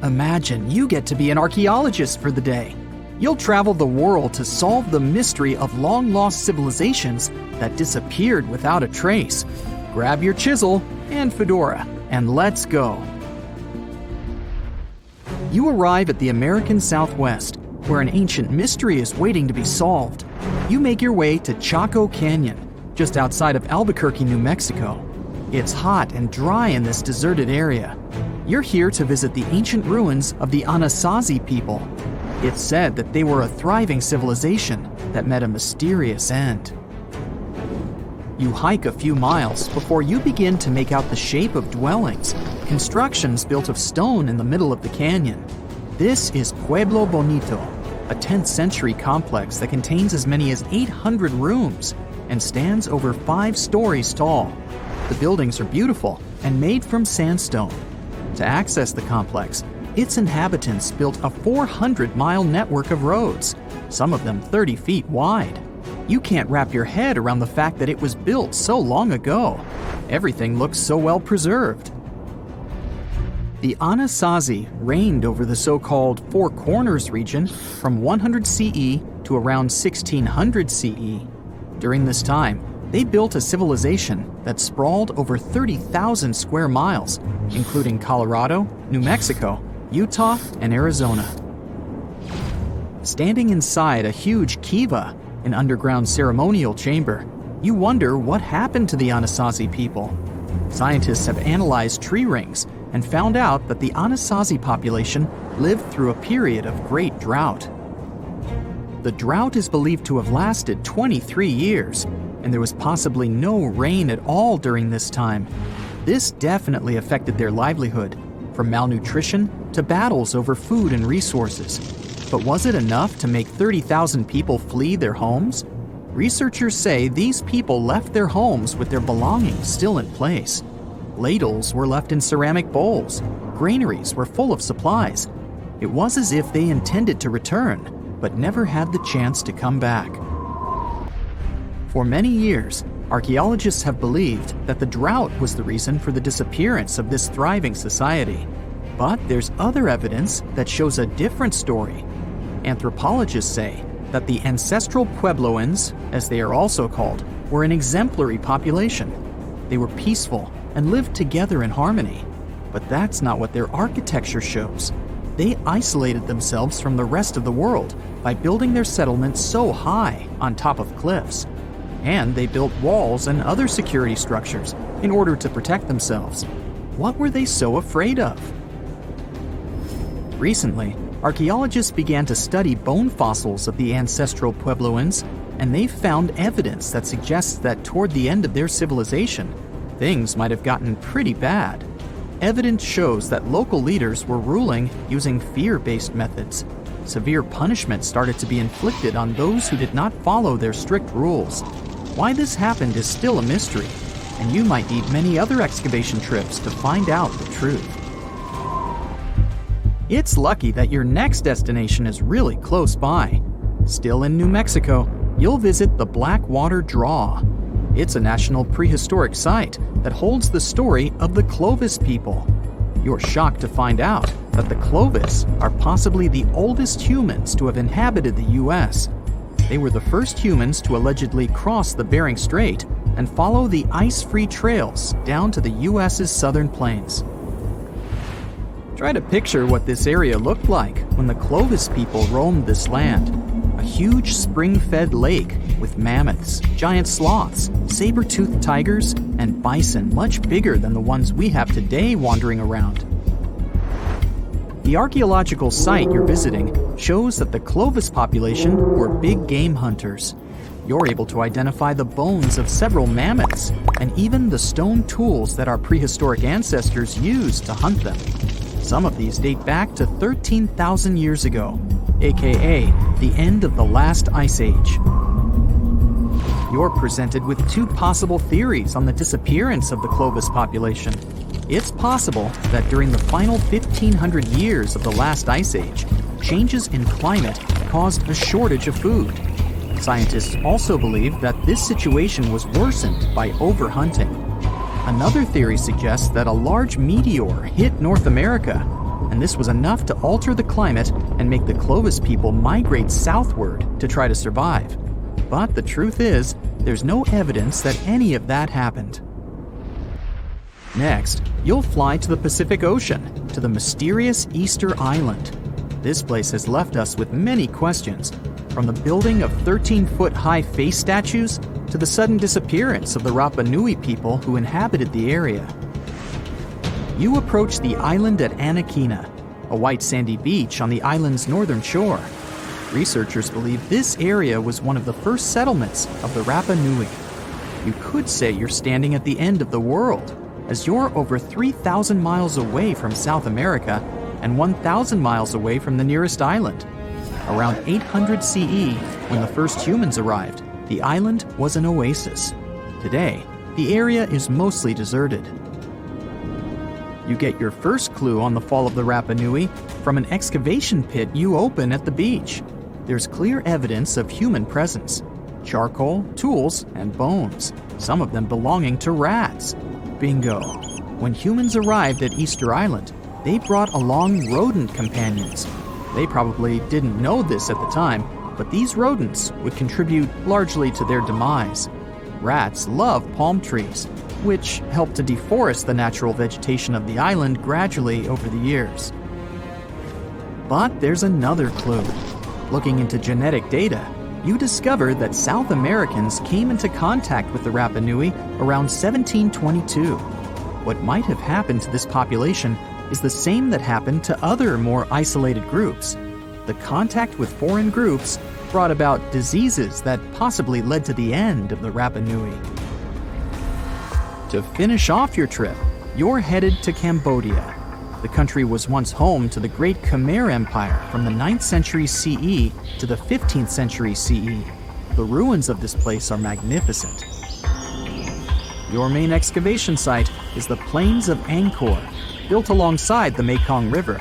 Imagine you get to be an archaeologist for the day. You'll travel the world to solve the mystery of long-lost civilizations that disappeared without a trace. Grab your chisel and fedora, and let's go. You arrive at the American Southwest, where an ancient mystery is waiting to be solved. You make your way to Chaco Canyon, just outside of Albuquerque, New Mexico. It's hot and dry in this deserted area. You're here to visit the ancient ruins of the Anasazi people. It's said that they were a thriving civilization that met a mysterious end. You hike a few miles before you begin to make out the shape of dwellings, constructions built of stone in the middle of the canyon. This is Pueblo Bonito, a 10th century complex that contains as many as 800 rooms and stands over 5 stories tall. The buildings are beautiful and made from sandstone. To access the complex, its inhabitants built a 400-mile network of roads, some of them 30 feet wide. You can't wrap your head around the fact that it was built so long ago. Everything looks so well preserved. The Anasazi reigned over the so-called Four Corners region from 100 CE to around 1600 CE. During this time, they built a civilization that sprawled over 30,000 square miles, including Colorado, New Mexico, Utah, and Arizona. Standing inside a huge kiva, an underground ceremonial chamber, you wonder what happened to the Anasazi people. Scientists have analyzed tree rings and found out that the Anasazi population lived through a period of great drought. The drought is believed to have lasted 23 years, and there was possibly no rain at all during this time. This definitely affected their livelihood, from malnutrition to battles over food and resources. But was it enough to make 30,000 people flee their homes? Researchers say these people left their homes with their belongings still in place. Ladles were left in ceramic bowls. Granaries were full of supplies. It was as if they intended to return, but never had the chance to come back. For many years, archaeologists have believed that the drought was the reason for the disappearance of this thriving society. But there's other evidence that shows a different story. Anthropologists say that the ancestral Puebloans, as they are also called, were an exemplary population. They were peaceful and lived together in harmony. But that's not what their architecture shows. They isolated themselves from the rest of the world by building their settlements so high on top of cliffs. And they built walls and other security structures in order to protect themselves. What were they so afraid of? Recently, archaeologists began to study bone fossils of the ancestral Puebloans, and they found evidence that suggests that toward the end of their civilization, things might have gotten pretty bad. Evidence shows that local leaders were ruling using fear-based methods. Severe punishment started to be inflicted on those who did not follow their strict rules. Why this happened is still a mystery, and you might need many other excavation trips to find out the truth. It's lucky that your next destination is really close by. Still in New Mexico, you'll visit the Blackwater Draw. It's a national prehistoric site that holds the story of the Clovis people. You're shocked to find out that the Clovis are possibly the oldest humans to have inhabited the U.S. They were the first humans to allegedly cross the Bering Strait and follow the ice-free trails down to the U.S.'s southern plains. Try to picture what this area looked like when the Clovis people roamed this land. A huge spring-fed lake with mammoths, giant sloths, saber-toothed tigers, and bison much bigger than the ones we have today wandering around. The archaeological site you're visiting shows that the Clovis population were big game hunters. You're able to identify the bones of several mammoths and even the stone tools that our prehistoric ancestors used to hunt them. Some of these date back to 13,000 years ago, aka the end of the last ice age. You're presented with two possible theories on the disappearance of the Clovis population. It's possible that during the final 1,500 years of the last ice age, changes in climate caused a shortage of food. Scientists also believe that this situation was worsened by overhunting. Another theory suggests that a large meteor hit North America. and this was enough to alter the climate and make the Clovis people migrate southward to try to survive. But the truth is, there's no evidence that any of that happened. Next, you'll fly to the Pacific Ocean, to the mysterious Easter Island. This place has left us with many questions, from the building of 13-foot-high face statues to the sudden disappearance of the Rapa Nui people who inhabited the area. You approach the island at Anasazi, a white sandy beach on the island's northern shore. Researchers believe this area was one of the first settlements of the Rapa Nui. You could say you're standing at the end of the world, as you're over 3,000 miles away from South America and 1,000 miles away from the nearest island. Around 800 CE, when the first humans arrived, the island was an oasis. Today, the area is mostly deserted. You get your first clue on the fall of the Rapa Nui from an excavation pit you open at the beach. There's clear evidence of human presence: charcoal, tools, and bones, some of them belonging to rats. Bingo! When humans arrived at Easter Island, they brought along rodent companions. They probably didn't know this at the time, but these rodents would contribute largely to their demise. Rats love palm trees, which helped to deforest the natural vegetation of the island gradually over the years. But there's another clue. Looking into genetic data, you discover that South Americans came into contact with the Rapa Nui around 1722. What might have happened to this population is the same that happened to other more isolated groups. The contact with foreign groups brought about diseases that possibly led to the end of the Rapa Nui. To finish off your trip, you're headed to Cambodia. The country was once home to the Great Khmer Empire from the 9th century CE to the 15th century CE. The ruins of this place are magnificent. Your main excavation site is the Plains of Angkor, built alongside the Mekong River.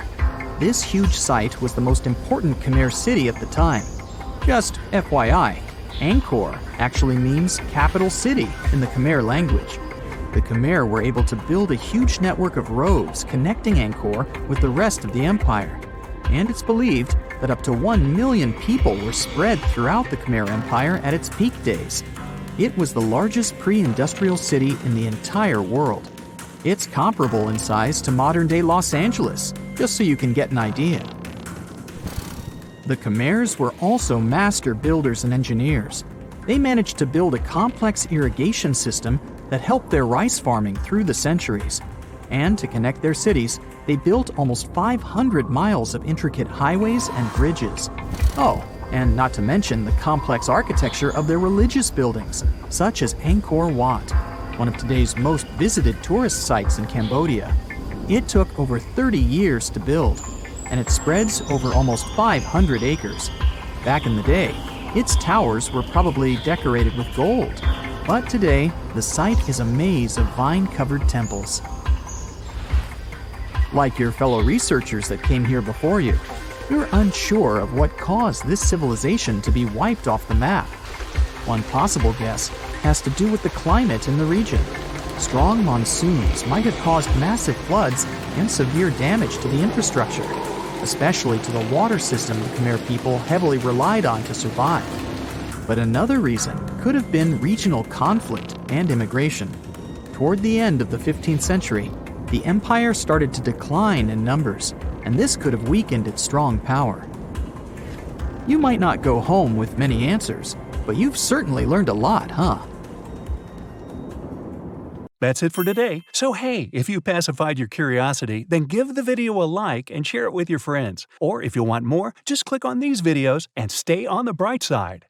This huge site was the most important Khmer city at the time. Just FYI, Angkor actually means capital city in the Khmer language. The Khmer were able to build a huge network of roads connecting Angkor with the rest of the empire. And it's believed that up to 1 million people were spread throughout the Khmer Empire at its peak days. It was the largest pre-industrial city in the entire world. It's comparable in size to modern-day Los Angeles, just so you can get an idea. The Khmers were also master builders and engineers. They managed to build a complex irrigation system that helped their rice farming through the centuries. And to connect their cities, they built almost 500 miles of intricate highways and bridges. Oh, and not to mention the complex architecture of their religious buildings, such as Angkor Wat, one of today's most visited tourist sites in Cambodia. It took over 30 years to build, and it spreads over almost 500 acres. Back in the day, its towers were probably decorated with gold. But today, the site is a maze of vine-covered temples. Like your fellow researchers that came here before you, you're unsure of what caused this civilization to be wiped off the map. One possible guess has to do with the climate in the region. Strong monsoons might have caused massive floods and severe damage to the infrastructure, especially to the water system the Khmer people heavily relied on to survive. But another reason could have been regional conflict and immigration. Toward the end of the 15th century, the empire started to decline in numbers, and this could have weakened its strong power. You might not go home with many answers, but you've certainly learned a lot, huh? That's it for today. So hey, if you pacified your curiosity, then give the video a like and share it with your friends. Or if you want more, just click on these videos and stay on the bright side.